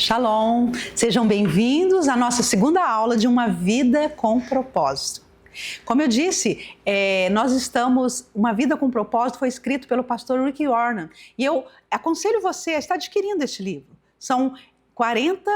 Shalom! Sejam bem-vindos à nossa segunda aula de Uma Vida com Propósito. Como eu disse, Uma Vida com Propósito foi escrito pelo pastor Rick Warren e eu aconselho você a estar adquirindo este livro. São 40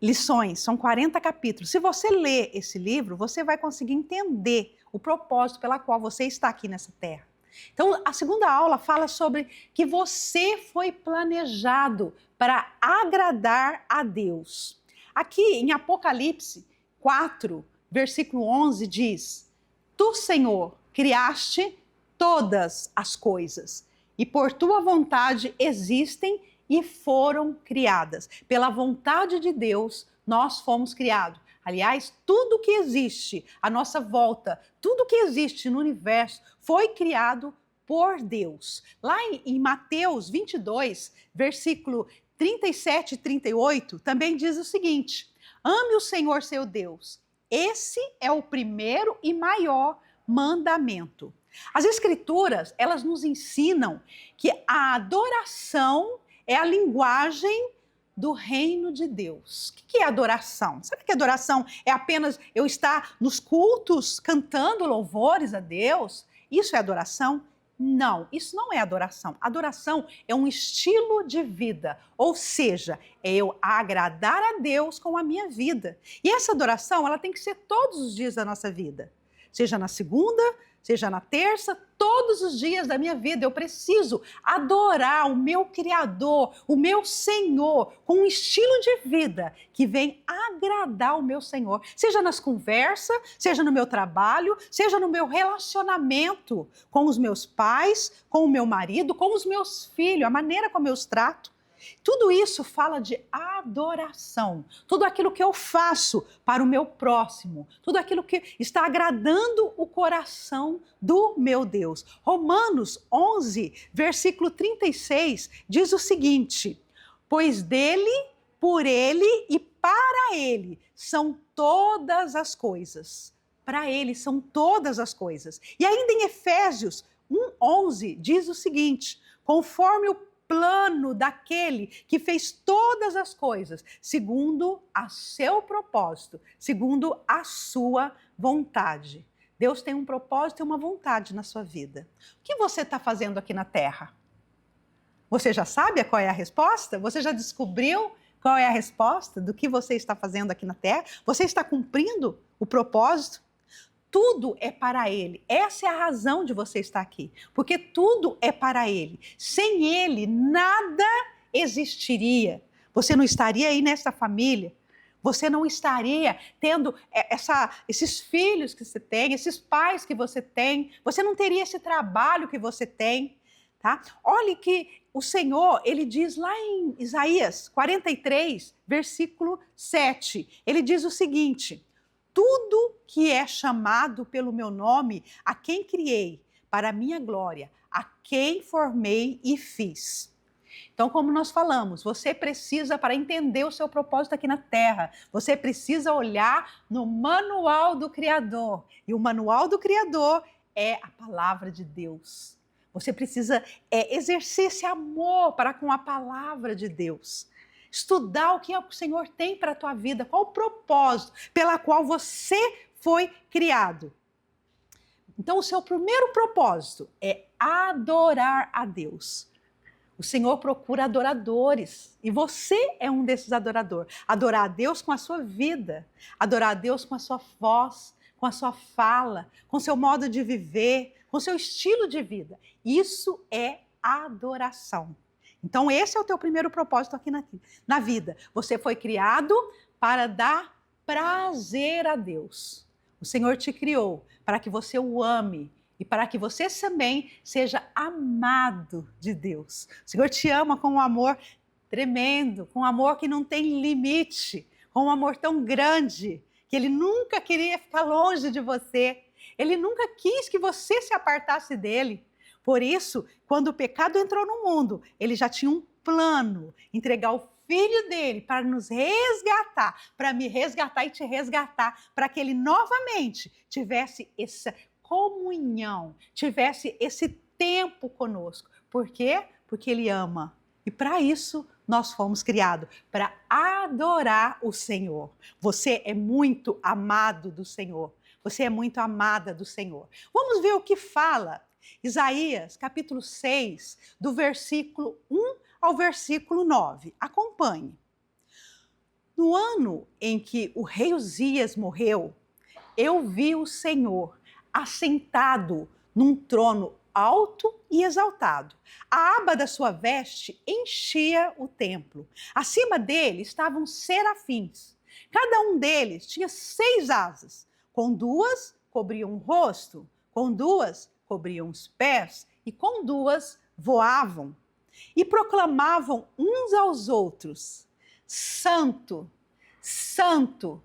lições, são 40 capítulos. Se você ler esse livro, você vai conseguir entender o propósito pela qual você está aqui nessa terra. Então, a segunda aula fala sobre que você foi planejado para agradar a Deus. Aqui em Apocalipse 4, versículo 11 diz: Tu, Senhor, criaste todas as coisas e por tua vontade existem e foram criadas. Pela vontade de Deus, nós fomos criados. Aliás, tudo que existe à nossa volta, tudo que existe no universo foi criado por Deus. Lá em Mateus 22, versículo 37 e 38, também diz o seguinte: ame o Senhor seu Deus. Esse é o primeiro e maior mandamento. As Escrituras, elas nos ensinam que a adoração é a linguagem do reino de Deus. O que é adoração? Sabe que adoração é apenas eu estar nos cultos cantando louvores a Deus? Isso é adoração? Não, isso não é adoração. Adoração é um estilo de vida, ou seja, é eu agradar a Deus com a minha vida. E essa adoração, ela tem que ser todos os dias da nossa vida. Seja na segunda, seja na terça, todos os dias da minha vida eu preciso adorar o meu Criador, o meu Senhor, com um estilo de vida que vem agradar o meu Senhor. Seja nas conversas, seja no meu trabalho, seja no meu relacionamento com os meus pais, com o meu marido, com os meus filhos, a maneira como eu os trato. Tudo isso fala de adoração, tudo aquilo que eu faço para o meu próximo, tudo aquilo que está agradando o coração do meu Deus. Romanos 11, versículo 36, diz o seguinte: pois dele, por ele e para ele são todas as coisas. Para ele são todas as coisas. E ainda em Efésios 1:11 diz o seguinte: conforme o plano daquele que fez todas as coisas, segundo a seu propósito, segundo a sua vontade. Deus tem um propósito e uma vontade na sua vida. O que você está fazendo aqui na Terra? Você já sabe qual é a resposta? Você já descobriu qual é a resposta do que você está fazendo aqui na Terra? Você está cumprindo o propósito? Tudo é para Ele. Essa é a razão de você estar aqui. Porque tudo é para Ele. Sem Ele, nada existiria. Você não estaria aí nessa família. Você não estaria tendo esses filhos que você tem, esses pais que você tem. Você não teria esse trabalho que você tem. Tá? Olhe que o Senhor, Ele diz lá em Isaías 43, versículo 7. Ele diz o seguinte: tudo que é chamado pelo meu nome, a quem criei, para a minha glória, a quem formei e fiz. Então, como nós falamos, você precisa, para entender o seu propósito aqui na Terra, você precisa olhar no manual do Criador. E o manual do Criador é a palavra de Deus. Você precisa exercer esse amor para com a palavra de Deus. Estudar o que o Senhor tem para a tua vida, qual o propósito pela qual você foi criado. Então, o seu primeiro propósito é adorar a Deus. O Senhor procura adoradores e você é um desses adoradores. Adorar a Deus com a sua vida, adorar a Deus com a sua voz, com a sua fala, com o seu modo de viver, com o seu estilo de vida. Isso é adoração. Então, esse é o teu primeiro propósito aqui na vida. Você foi criado para dar prazer a Deus. O Senhor te criou para que você o ame e para que você também seja amado de Deus. O Senhor te ama com um amor tremendo, com um amor que não tem limite, com um amor tão grande que Ele nunca queria ficar longe de você. Ele nunca quis que você se apartasse dele. Por isso, quando o pecado entrou no mundo, Ele já tinha um plano, entregar o Filho dele para nos resgatar, para me resgatar e te resgatar, para que Ele novamente tivesse essa comunhão, tivesse esse tempo conosco. Por quê? Porque Ele ama. E para isso, nós fomos criados para adorar o Senhor. Você é muito amado do Senhor. Você é muito amada do Senhor. Vamos ver o que fala Isaías, capítulo 6, do versículo 1 ao versículo 9. Acompanhe. No ano em que o rei Uzias morreu, eu vi o Senhor assentado num trono alto e exaltado. A aba da sua veste enchia o templo. Acima dele estavam serafins. Cada um deles tinha 6 asas. Com 2 cobriam o rosto, com 2 cobriam os pés e com 2 voavam. E proclamavam uns aos outros: Santo, Santo,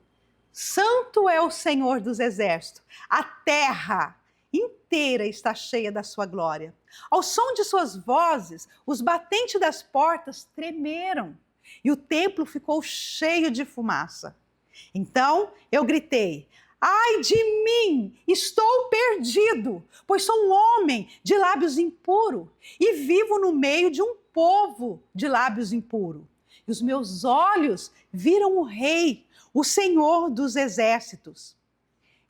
Santo é o Senhor dos exércitos. A terra inteira está cheia da sua glória. Ao som de suas vozes, os batentes das portas tremeram e o templo ficou cheio de fumaça. Então eu gritei: ai de mim, estou perdido, pois sou um homem de lábios impuros e vivo no meio de um povo de lábios impuros. E os meus olhos viram o Rei, o Senhor dos exércitos.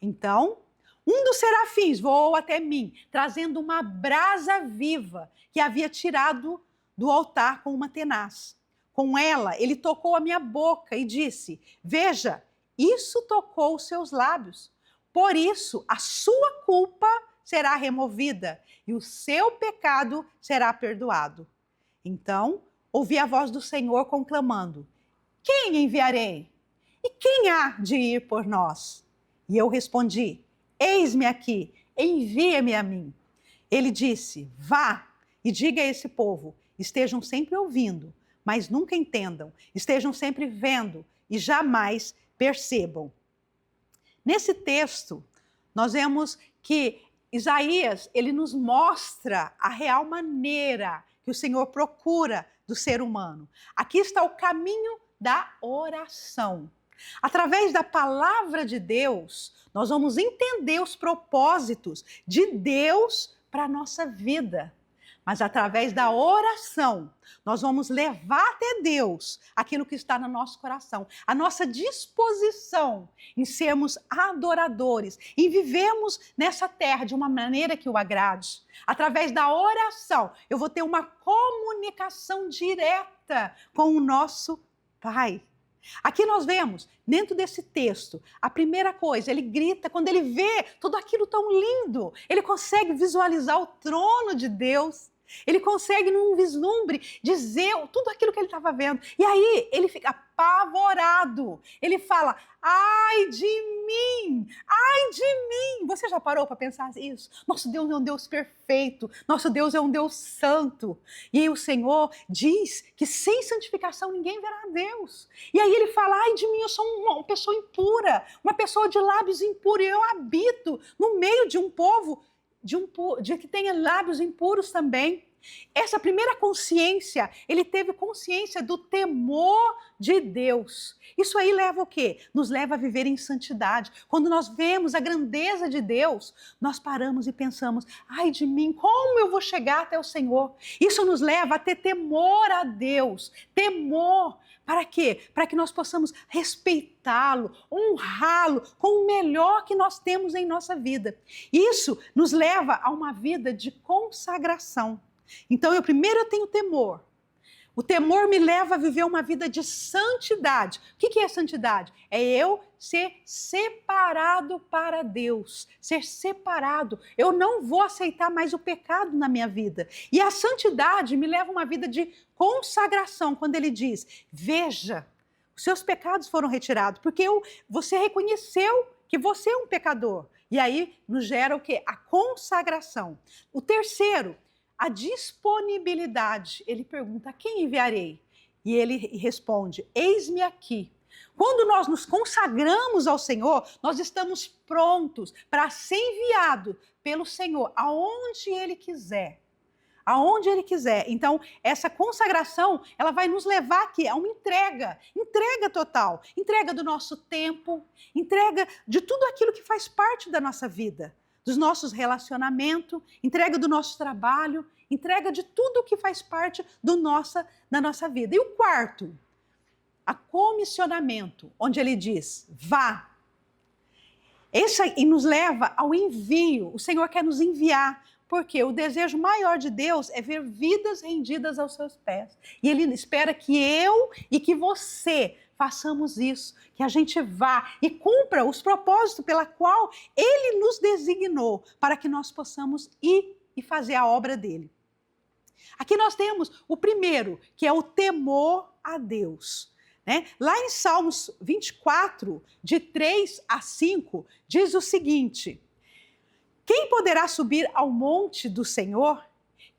Então, um dos serafins voou até mim, trazendo uma brasa viva que havia tirado do altar com uma tenaz. Com ela, ele tocou a minha boca e disse: veja, isso tocou os seus lábios. Por isso, a sua culpa será removida e o seu pecado será perdoado. Então, ouvi a voz do Senhor conclamando: quem enviarei? E quem há de ir por nós? E eu respondi: eis-me aqui, envia-me a mim. Ele disse: vá e diga a esse povo: estejam sempre ouvindo, mas nunca entendam, estejam sempre vendo e jamais percebam. Nesse texto, nós vemos que Isaías, ele nos mostra a real maneira que o Senhor procura do ser humano. Aqui está o caminho da oração. Através da palavra de Deus, nós vamos entender os propósitos de Deus para a nossa vida. Mas através da oração, nós vamos levar até Deus aquilo que está no nosso coração, a nossa disposição em sermos adoradores, em vivermos nessa terra de uma maneira que o agrade. Através da oração, eu vou ter uma comunicação direta com o nosso Pai. Aqui nós vemos, dentro desse texto, a primeira coisa, ele grita quando ele vê tudo aquilo tão lindo. Ele consegue visualizar o trono de Deus. Ele consegue, num vislumbre, dizer tudo aquilo que ele estava vendo. E aí, ele fica apavorado. Ele fala: ai de mim, ai de mim. Você já parou para pensar isso? Nosso Deus é um Deus perfeito. Nosso Deus é um Deus santo. E aí o Senhor diz que sem santificação ninguém verá a Deus. E aí ele fala: ai de mim, eu sou uma pessoa impura, uma pessoa de lábios impuros. E eu habito no meio de um povo de que tenha lábios impuros também. Essa primeira consciência, ele teve consciência do temor de Deus. Isso aí leva o quê? Nos leva a viver em santidade. Quando nós vemos a grandeza de Deus, nós paramos e pensamos: ai de mim, como eu vou chegar até o Senhor? Isso nos leva a ter temor a Deus. Temor. Para quê? Para que nós possamos respeitá-lo, honrá-lo com o melhor que nós temos em nossa vida. Isso nos leva a uma vida de consagração. Então, primeiro eu tenho temor. O temor me leva a viver uma vida de santidade. O que é santidade? É eu ser separado para Deus, ser separado. Eu não vou aceitar mais o pecado na minha vida. E a santidade me leva a uma vida de consagração, quando ele diz: veja, os seus pecados foram retirados, porque você reconheceu que você é um pecador. E aí nos gera o quê? A consagração. O terceiro, a disponibilidade. Ele pergunta: a quem enviarei? E ele responde: eis-me aqui. Quando nós nos consagramos ao Senhor, nós estamos prontos para ser enviado pelo Senhor aonde Ele quiser. Aonde Ele quiser. Então, essa consagração, ela vai nos levar aqui a uma entrega total. Entrega do nosso tempo, entrega de tudo aquilo que faz parte da nossa vida. dos nossos relacionamentos, entrega do nosso trabalho, entrega de tudo que faz parte da nossa vida. E o quarto, a comissionamento, onde ele diz, vá. E nos leva ao envio. O Senhor quer nos enviar, porque o desejo maior de Deus é ver vidas rendidas aos seus pés. E Ele espera que eu e que você façamos isso, que a gente vá e cumpra os propósitos pela qual Ele nos designou, para que nós possamos ir e fazer a obra dEle. Aqui nós temos o primeiro, que é o temor a Deus. Lá em Salmos 24, de 3 a 5, diz o seguinte: quem poderá subir ao monte do Senhor?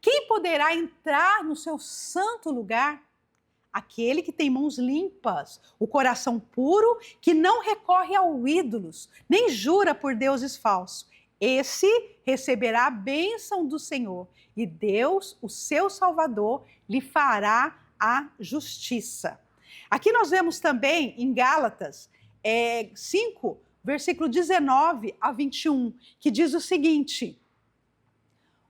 Quem poderá entrar no seu santo lugar? Aquele que tem mãos limpas, o coração puro, que não recorre a ídolos, nem jura por deuses falsos. Esse receberá a bênção do Senhor, e Deus, o seu Salvador, lhe fará a justiça. Aqui nós vemos também em Gálatas 5, versículo 19 a 21, que diz o seguinte: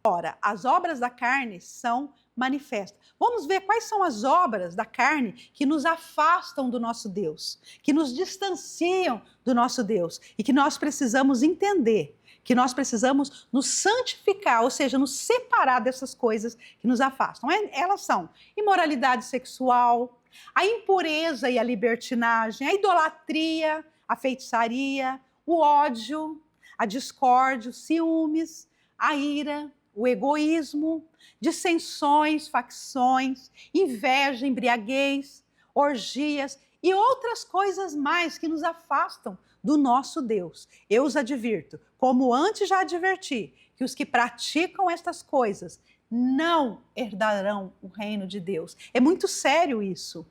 ora, as obras da carne são manifestas. Vamos ver quais são as obras da carne que nos afastam do nosso Deus, que nos distanciam do nosso Deus e que nós precisamos entender, que nós precisamos nos santificar, ou seja, nos separar dessas coisas que nos afastam. Elas são imoralidade sexual, a impureza e a libertinagem, a idolatria, a feitiçaria, o ódio, a discórdia, os ciúmes, a ira, o egoísmo, dissensões, facções, inveja, embriaguez, orgias e outras coisas mais que nos afastam do nosso Deus. Eu os advirto, como antes já adverti, que os que praticam estas coisas não herdarão o reino de Deus. É muito sério isso.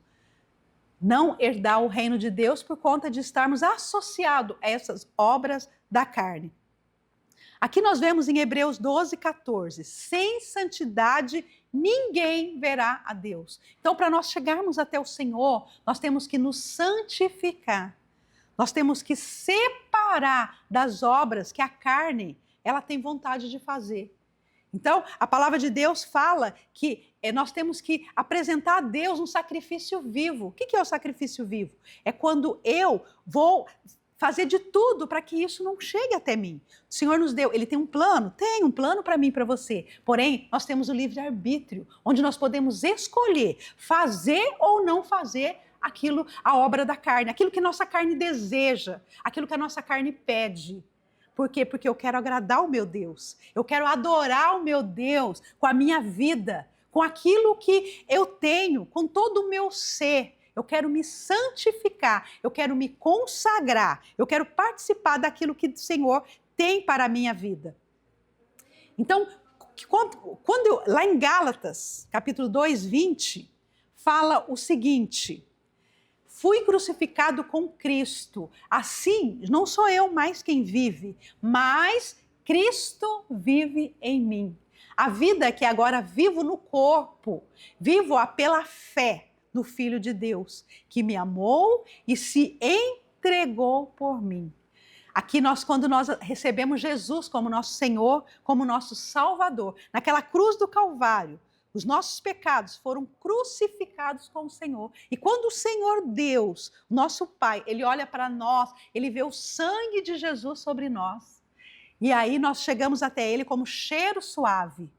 Não herdar o reino de Deus por conta de estarmos associados a essas obras da carne. Aqui nós vemos em Hebreus 12, 14, sem santidade ninguém verá a Deus. Então, para nós chegarmos até o Senhor, nós temos que nos santificar. Nós temos que separar das obras que a carne ela tem vontade de fazer. Então, a palavra de Deus fala que nós temos que apresentar a Deus um sacrifício vivo. O que é o sacrifício vivo? É quando eu vou fazer de tudo para que isso não chegue até mim. O Senhor nos deu, Ele tem um plano? Tem um plano para mim e para você. Porém, nós temos o livre-arbítrio, onde nós podemos escolher fazer ou não fazer aquilo, a obra da carne, aquilo que nossa carne deseja, aquilo que a nossa carne pede. Por quê? Porque eu quero agradar o meu Deus. Eu quero adorar o meu Deus com a minha vida, com aquilo que eu tenho, com todo o meu ser. Eu quero me santificar, eu quero me consagrar, eu quero participar daquilo que o Senhor tem para a minha vida. Então, lá em Gálatas, capítulo 2, 20, fala o seguinte: fui crucificado com Cristo, assim não sou eu mais quem vive, mas Cristo vive em mim. A vida que agora vivo no corpo, vivo-a pela fé no Filho de Deus, que me amou e se entregou por mim. Aqui quando nós recebemos Jesus como nosso Senhor, como nosso Salvador, naquela cruz do Calvário, os nossos pecados foram crucificados com o Senhor. E quando o Senhor Deus, nosso Pai, Ele olha para nós, Ele vê o sangue de Jesus sobre nós. E aí nós chegamos até Ele como cheiro suave,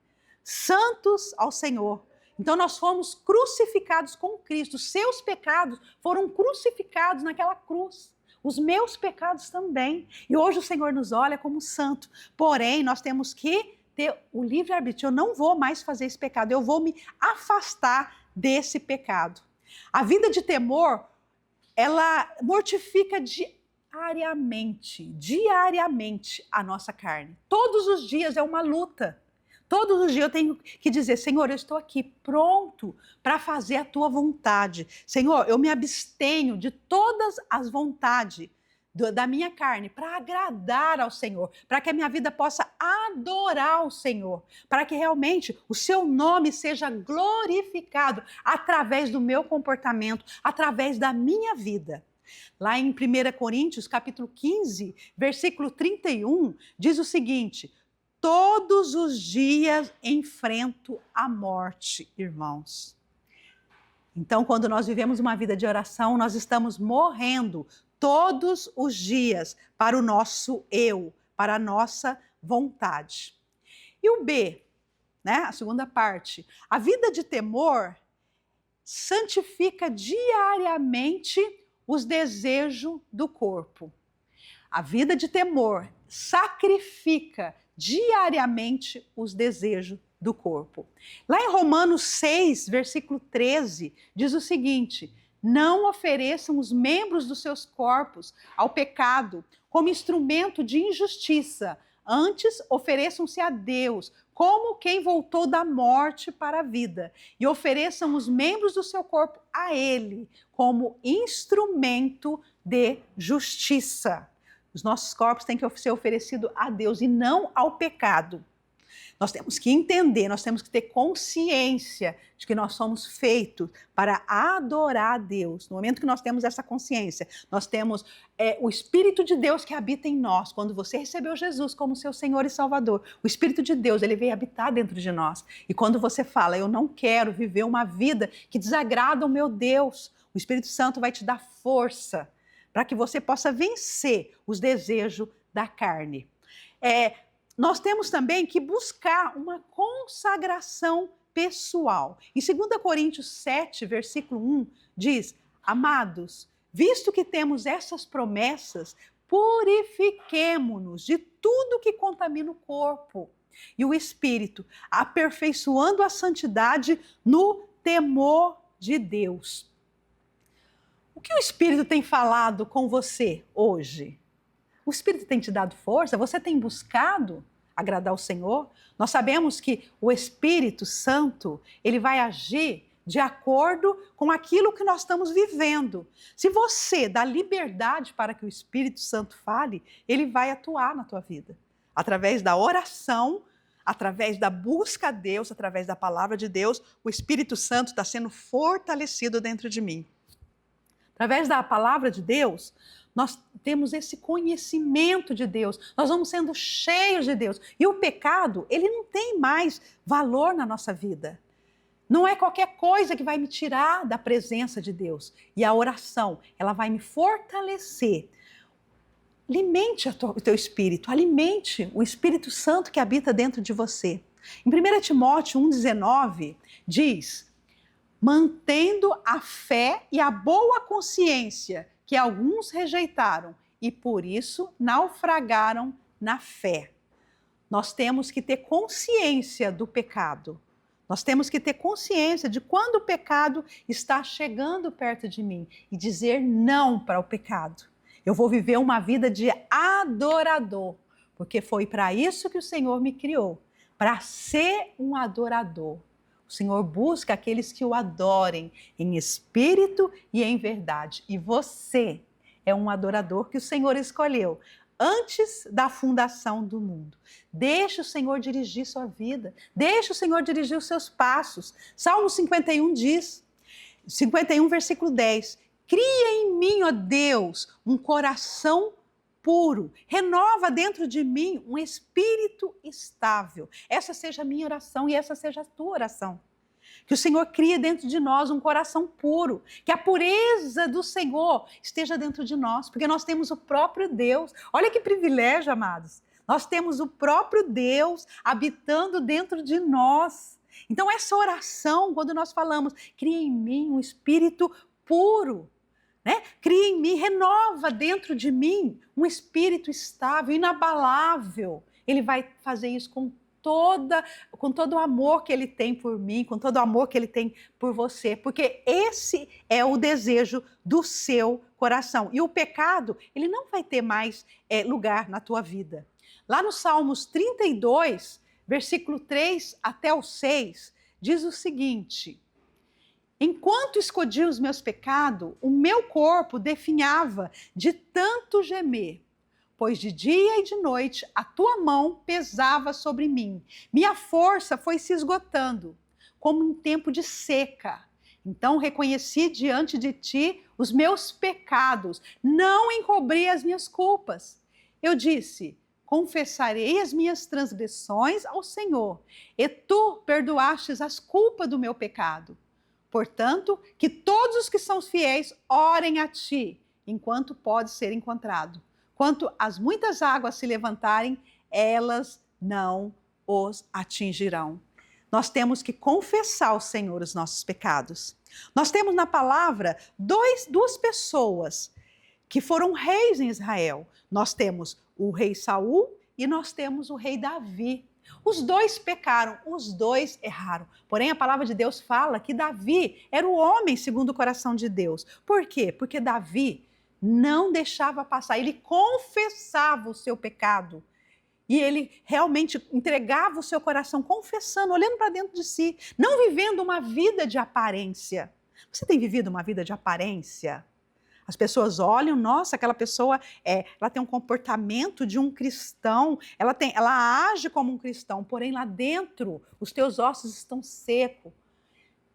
santos ao Senhor. Então nós fomos crucificados com Cristo. Os seus pecados foram crucificados naquela cruz. Os meus pecados também. E hoje o Senhor nos olha como santo. Porém, nós temos que ter o livre-arbítrio. Eu não vou mais fazer esse pecado. Eu vou me afastar desse pecado. A vida de temor, ela mortifica diariamente a nossa carne. Todos os dias é uma luta. Todos os dias eu tenho que dizer: Senhor, eu estou aqui pronto para fazer a tua vontade. Senhor, eu me abstenho de todas as vontades da minha carne para agradar ao Senhor, para que a minha vida possa adorar o Senhor, para que realmente o seu nome seja glorificado através do meu comportamento, através da minha vida. Lá em 1 Coríntios, capítulo 15, versículo 31, diz o seguinte: todos os dias enfrento a morte, irmãos. Então, quando nós vivemos uma vida de oração, nós estamos morrendo todos os dias para o nosso eu, para a nossa vontade. E o B, né? A segunda parte. A vida de temor santifica diariamente os desejos do corpo. A vida de temor sacrifica diariamente os desejos do corpo. Lá em Romanos 6, versículo 13, diz o seguinte: não ofereçam os membros dos seus corpos ao pecado como instrumento de injustiça, antes ofereçam-se a Deus como quem voltou da morte para a vida, e ofereçam os membros do seu corpo a Ele como instrumento de justiça. Os nossos corpos têm que ser oferecidos a Deus e não ao pecado. Nós temos que entender, nós temos que ter consciência de que nós somos feitos para adorar a Deus. No momento que nós temos essa consciência, nós temos o Espírito de Deus que habita em nós. Quando você recebeu Jesus como seu Senhor e Salvador, o Espírito de Deus, ele veio habitar dentro de nós. E quando você fala, eu não quero viver uma vida que desagrada o meu Deus, o Espírito Santo vai te dar força para que você possa vencer os desejos da carne. Nós temos também que buscar uma consagração pessoal. Em 2 Coríntios 7, versículo 1, diz: amados, visto que temos essas promessas, purifiquemo-nos de tudo que contamina o corpo e o espírito, aperfeiçoando a santidade no temor de Deus. O que o Espírito tem falado com você hoje? O Espírito tem te dado força? Você tem buscado agradar o Senhor? Nós sabemos que o Espírito Santo, ele vai agir de acordo com aquilo que nós estamos vivendo. Se você dá liberdade para que o Espírito Santo fale, ele vai atuar na tua vida. Através da oração, através da busca a Deus, através da palavra de Deus, o Espírito Santo está sendo fortalecido dentro de mim. Através da palavra de Deus, nós temos esse conhecimento de Deus, nós vamos sendo cheios de Deus. E o pecado, ele não tem mais valor na nossa vida. Não é qualquer coisa que vai me tirar da presença de Deus. E a oração, ela vai me fortalecer. Alimente o teu espírito, alimente o Espírito Santo que habita dentro de você. Em 1 Timóteo 1,19 diz: mantendo a fé e a boa consciência que alguns rejeitaram e por isso naufragaram na fé. Nós temos que ter consciência do pecado. Nós temos que ter consciência de quando o pecado está chegando perto de mim e dizer não para o pecado. Eu vou viver uma vida de adorador, porque foi para isso que o Senhor me criou, para ser um adorador. O Senhor busca aqueles que o adorem em espírito e em verdade. E você é um adorador que o Senhor escolheu antes da fundação do mundo. Deixe o Senhor dirigir sua vida. Deixe o Senhor dirigir os seus passos. Salmo 51 diz, 51 versículo 10, cria em mim, ó Deus, um coração puro, renova dentro de mim um espírito estável. Essa seja a minha oração e essa seja a tua oração. Que o Senhor crie dentro de nós um coração puro, que a pureza do Senhor esteja dentro de nós, porque nós temos o próprio Deus. Olha que privilégio, amados. Nós temos o próprio Deus habitando dentro de nós. Então essa oração, quando nós falamos, cria em mim um espírito puro, né? Cria em mim, renova dentro de mim um espírito estável, inabalável. Ele vai fazer isso com todo o amor que ele tem por mim, com todo o amor que ele tem por você, porque esse é o desejo do seu coração. E o pecado, ele não vai ter mais lugar na tua vida. Lá no Salmos 32, versículo 3 até o 6, diz o seguinte: enquanto escondia os meus pecados, o meu corpo definhava de tanto gemer, pois de dia e de noite a tua mão pesava sobre mim. Minha força foi se esgotando, como em tempo de seca. Então reconheci diante de ti os meus pecados, não encobri as minhas culpas. Eu disse, confessarei as minhas transgressões ao Senhor, e tu perdoastes as culpas do meu pecado. Portanto, que todos os que são fiéis orem a ti, enquanto pode ser encontrado. Quanto as muitas águas se levantarem, elas não os atingirão. Nós temos que confessar ao Senhor os nossos pecados. Nós temos na palavra duas pessoas que foram reis em Israel. Nós temos o rei Saul e nós temos o rei Davi. Os dois pecaram, os dois erraram. Porém, a palavra de Deus fala que Davi era o homem segundo o coração de Deus. Por quê? Porque Davi não deixava passar, ele confessava o seu pecado. E ele realmente entregava o seu coração, confessando, olhando para dentro de si, não vivendo uma vida de aparência. Você tem vivido uma vida de aparência? As pessoas olham, nossa, aquela pessoa ela tem um comportamento de um cristão, ela age como um cristão, porém lá dentro os teus ossos estão secos.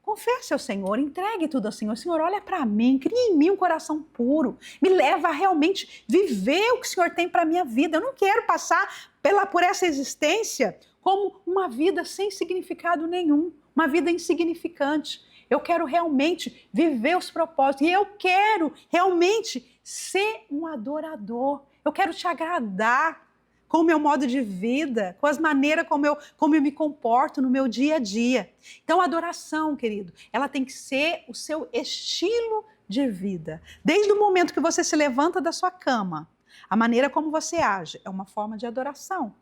Confesse ao Senhor, entregue tudo ao Senhor. Senhor, olha para mim, cria em mim um coração puro, me leva a realmente viver o que o Senhor tem para a minha vida. Eu não quero passar por essa existência como uma vida sem significado nenhum, uma vida insignificante. Eu quero realmente viver os propósitos e eu quero realmente ser um adorador. Eu quero te agradar com o meu modo de vida, com as maneiras como eu me comporto no meu dia a dia. Então, a adoração, querido, ela tem que ser o seu estilo de vida. Desde o momento que você se levanta da sua cama, a maneira como você age é uma forma de adoração.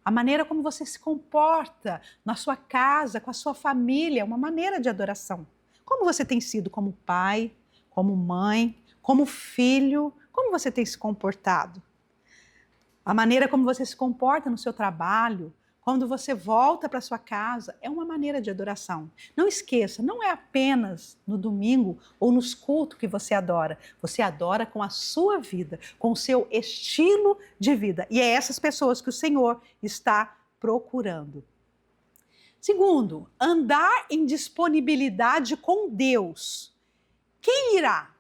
A maneira como você se comporta na sua casa, com a sua família, é uma maneira de adoração. Como você tem sido como pai, como mãe, como filho, como você tem se comportado? A maneira como você se comporta no seu trabalho, quando você volta para sua casa, é uma maneira de adoração. Não esqueça, não é apenas no domingo ou nos cultos que você adora. Você adora com a sua vida, com o seu estilo de vida. E é essas pessoas que o Senhor está procurando. Segundo, andar em disponibilidade com Deus. Quem irá?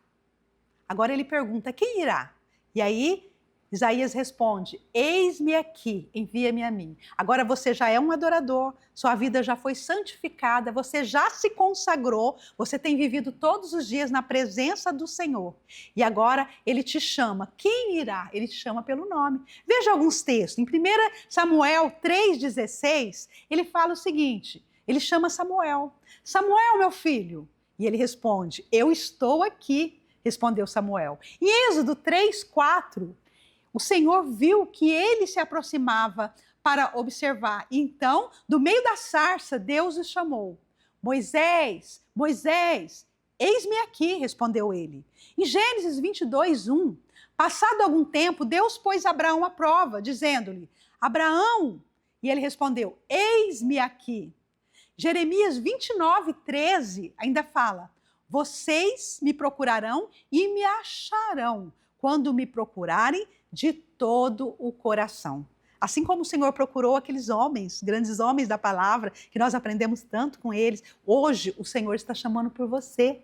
Agora ele pergunta, quem irá? E aí Isaías responde, eis-me aqui, envia-me a mim. Agora você já é um adorador, sua vida já foi santificada, você já se consagrou, você tem vivido todos os dias na presença do Senhor. E agora ele te chama. Quem irá? Ele te chama pelo nome. Veja alguns textos. Em 1 Samuel 3,16, ele fala o seguinte, ele chama Samuel. Samuel, meu filho. E ele responde, eu estou aqui, respondeu Samuel. Em Êxodo 3,4, o Senhor viu que ele se aproximava para observar. Então, do meio da sarça, Deus o chamou. Moisés, Moisés, eis-me aqui, respondeu ele. Em Gênesis 22:1, passado algum tempo, Deus pôs Abraão à prova, dizendo-lhe, Abraão, e ele respondeu, eis-me aqui. Jeremias 29:13 ainda fala, vocês me procurarão e me acharão, quando me procurarem de todo o coração. Assim como o Senhor procurou aqueles homens, grandes homens da palavra, que nós aprendemos tanto com eles, hoje o Senhor está chamando por você.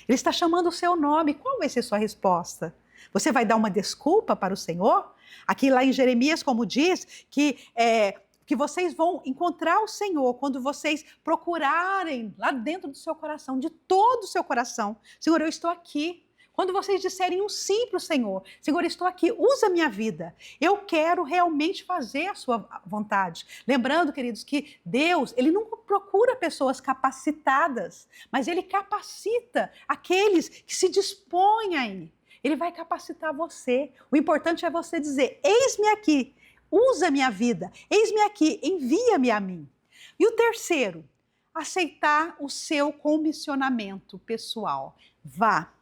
Ele está chamando o seu nome. Qual vai ser sua resposta? Você vai dar uma desculpa para o Senhor? Aqui lá em Jeremias, como diz, que vocês vão encontrar o Senhor quando vocês procurarem lá dentro do seu coração, de todo o seu coração. Senhor, eu estou aqui. Quando vocês disserem um sim para o Senhor, Senhor, estou aqui, usa a minha vida. Eu quero realmente fazer a sua vontade. Lembrando, queridos, que Deus, Ele não procura pessoas capacitadas, mas Ele capacita aqueles que se dispõem a ir. Ele vai capacitar você. O importante é você dizer, eis-me aqui, usa a minha vida, eis-me aqui, envia-me a mim. E o terceiro, aceitar o seu comissionamento pessoal. Vá.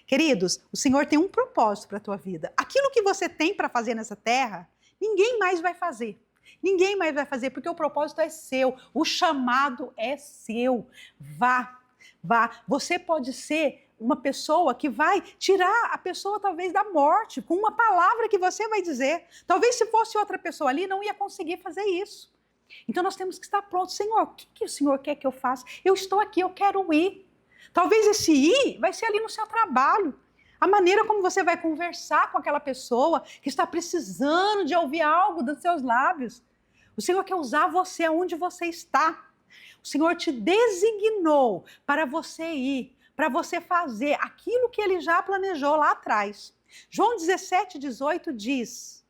Queridos, o Senhor tem um propósito para a tua vida. Aquilo que você tem para fazer nessa terra, ninguém mais vai fazer. Ninguém mais vai fazer, porque o propósito é seu, o chamado é seu. Vá, vá. Você pode ser uma pessoa que vai tirar a pessoa talvez da morte, com uma palavra que você vai dizer. Talvez se fosse outra pessoa ali, não ia conseguir fazer isso. Então nós temos que estar prontos. Senhor, o que o Senhor quer que eu faça? Eu estou aqui, eu quero ir. Talvez esse ir vai ser ali no seu trabalho. A maneira como você vai conversar com aquela pessoa que está precisando de ouvir algo dos seus lábios. O Senhor quer usar você aonde você está. O Senhor te designou para você ir, para você fazer aquilo que Ele já planejou lá atrás. João 17:18 diz: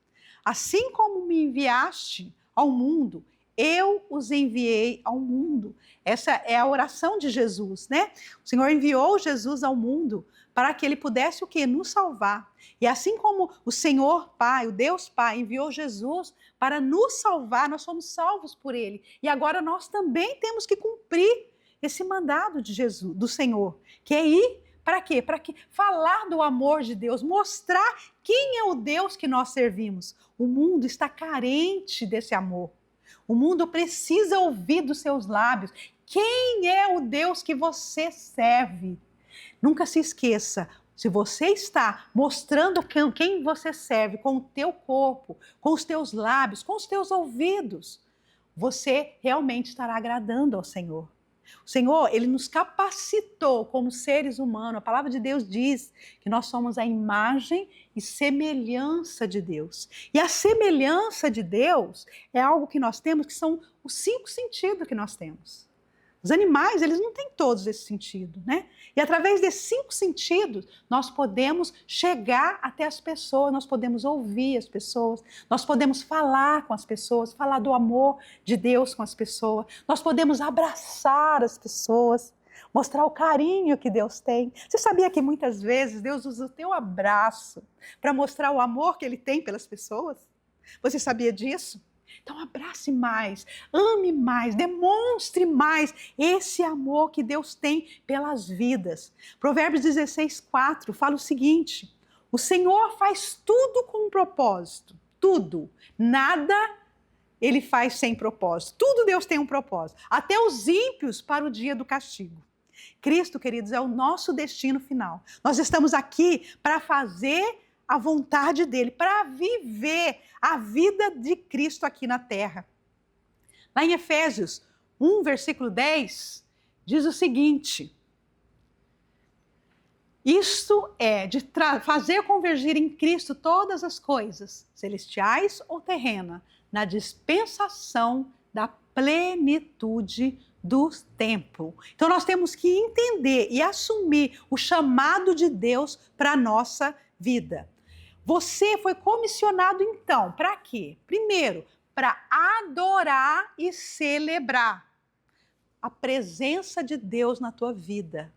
assim como me enviaste ao mundo, eu os enviei ao mundo. Essa é a oração de Jesus, né? O Senhor enviou Jesus ao mundo para que Ele pudesse o quê? Nos salvar. E assim como o Senhor Pai, o Deus Pai, enviou Jesus para nos salvar, nós somos salvos por Ele. E agora nós também temos que cumprir esse mandado de Jesus, do Senhor, que é ir para quê? Para que falar do amor de Deus, mostrar quem é o Deus que nós servimos. O mundo está carente desse amor. O mundo precisa ouvir dos seus lábios. Quem é o Deus que você serve? Nunca se esqueça, se você está mostrando quem você serve com o teu corpo, com os teus lábios, com os teus ouvidos, você realmente estará agradando ao Senhor. O Senhor, Ele nos capacitou como seres humanos. A palavra de Deus diz que nós somos a imagem e semelhança de Deus. E a semelhança de Deus é algo que nós temos, que são os 5 sentidos que nós temos. Os animais, eles não têm todos esse sentido, né? E através desses 5 sentidos, nós podemos chegar até as pessoas, nós podemos ouvir as pessoas, nós podemos falar com as pessoas, falar do amor de Deus com as pessoas, nós podemos abraçar as pessoas, mostrar o carinho que Deus tem. Você sabia que muitas vezes Deus usa o teu abraço para mostrar o amor que Ele tem pelas pessoas? Você sabia disso? Então abrace mais, ame mais, demonstre mais esse amor que Deus tem pelas vidas. Provérbios 16:4 fala o seguinte: o Senhor faz tudo com um propósito, tudo, nada Ele faz sem propósito, tudo Deus tem um propósito, até os ímpios para o dia do castigo. Cristo, queridos, é o nosso destino final. Nós estamos aqui para fazer a vontade dele, para viver a vida de Cristo aqui na terra. Lá em Efésios 1, versículo 10, diz o seguinte: isto é de fazer convergir em Cristo todas as coisas, celestiais ou terrenas, na dispensação da plenitude do tempo. Então nós temos que entender e assumir o chamado de Deus para a nossa vida. Você foi comissionado então, para quê? Primeiro, para adorar e celebrar a presença de Deus na tua vida.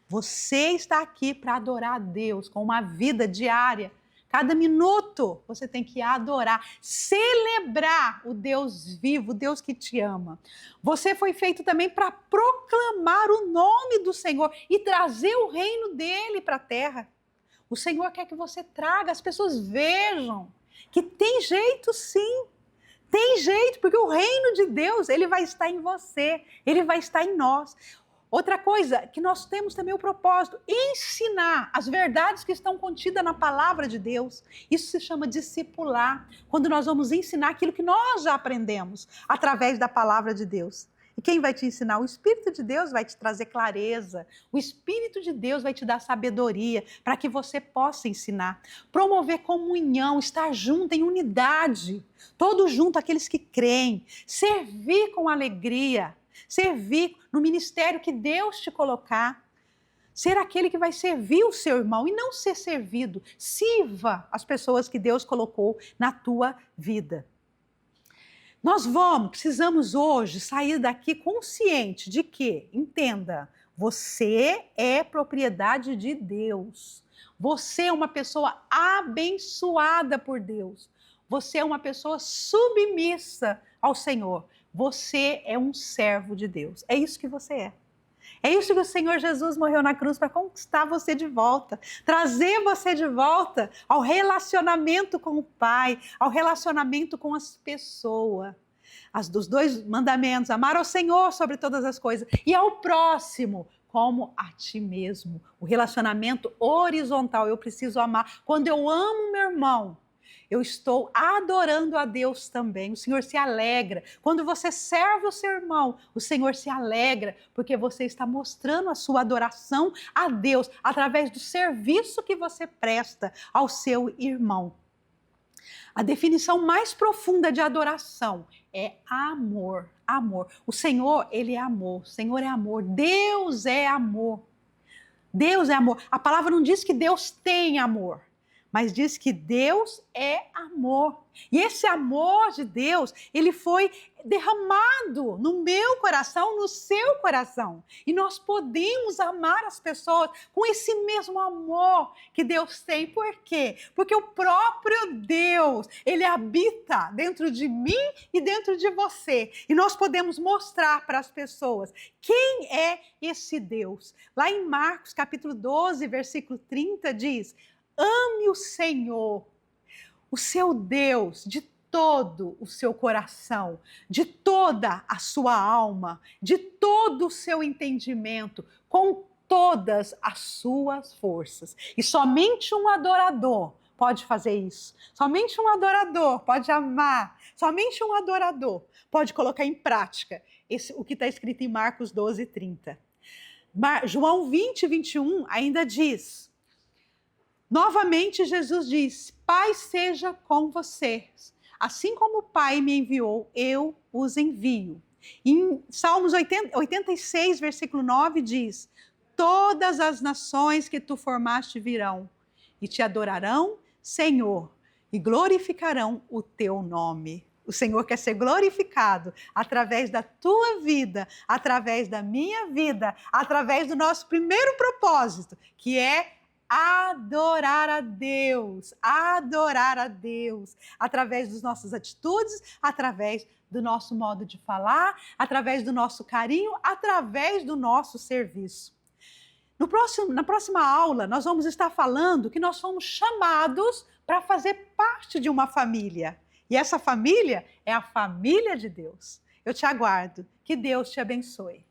Você está aqui para adorar a Deus com uma vida diária. Cada minuto você tem que adorar, celebrar o Deus vivo, o Deus que te ama. Você foi feito também para proclamar o nome do Senhor e trazer o reino dele para a terra. O Senhor quer que você traga, as pessoas vejam que tem jeito sim, tem jeito, porque o reino de Deus, ele vai estar em você, ele vai estar em nós. Outra coisa, que nós temos também o propósito, ensinar as verdades que estão contidas na palavra de Deus. Isso se chama discipular, quando nós vamos ensinar aquilo que nós já aprendemos através da palavra de Deus. E quem vai te ensinar? O Espírito de Deus vai te trazer clareza. O Espírito de Deus vai te dar sabedoria para que você possa ensinar. Promover comunhão, estar junto em unidade. Todos juntos, aqueles que creem. Servir com alegria. Servir no ministério que Deus te colocar. Ser aquele que vai servir o seu irmão e não ser servido. Sirva as pessoas que Deus colocou na tua vida. Nós precisamos hoje sair daqui consciente de que, entenda, você é propriedade de Deus. Você é uma pessoa abençoada por Deus. Você é uma pessoa submissa ao Senhor. Você é um servo de Deus. É isso que você é. É isso que o Senhor Jesus morreu na cruz para conquistar você de volta, trazer você de volta ao relacionamento com o Pai, ao relacionamento com as pessoas. Dos 2 mandamentos, amar ao Senhor sobre todas as coisas e ao próximo como a ti mesmo. O relacionamento horizontal, eu preciso amar. Quando eu amo meu irmão, eu estou adorando a Deus também. O Senhor se alegra. Quando você serve o seu irmão, o Senhor se alegra, porque você está mostrando a sua adoração a Deus através do serviço que você presta ao seu irmão. A definição mais profunda de adoração é amor. Amor. O Senhor, ele é amor. O Senhor é amor. Deus é amor. Deus é amor. A palavra não diz que Deus tem amor, mas diz que Deus é amor. E esse amor de Deus, ele foi derramado no meu coração, no seu coração. E nós podemos amar as pessoas com esse mesmo amor que Deus tem. Por quê? Porque o próprio Deus, ele habita dentro de mim e dentro de você. E nós podemos mostrar para as pessoas quem é esse Deus. Lá em Marcos, capítulo 12, versículo 30, diz: ame o Senhor, o seu Deus, de todo o seu coração, de toda a sua alma, de todo o seu entendimento, com todas as suas forças. E somente um adorador pode fazer isso. Somente um adorador pode amar. Somente um adorador pode colocar em prática o que está escrito em Marcos 12, 30. João 20, 21 ainda diz: novamente Jesus diz: Pai seja com vocês. Assim como o Pai me enviou, eu os envio. Em Salmos 86, versículo 9 diz: todas as nações que tu formaste virão e te adorarão, Senhor, e glorificarão o teu nome. O Senhor quer ser glorificado através da tua vida, através da minha vida, através do nosso primeiro propósito, que é adorar a Deus, através das nossas atitudes, através do nosso modo de falar, através do nosso carinho, através do nosso serviço. Na próxima aula, nós vamos estar falando que nós somos chamados para fazer parte de uma família. E essa família é a família de Deus. Eu te aguardo. Que Deus te abençoe.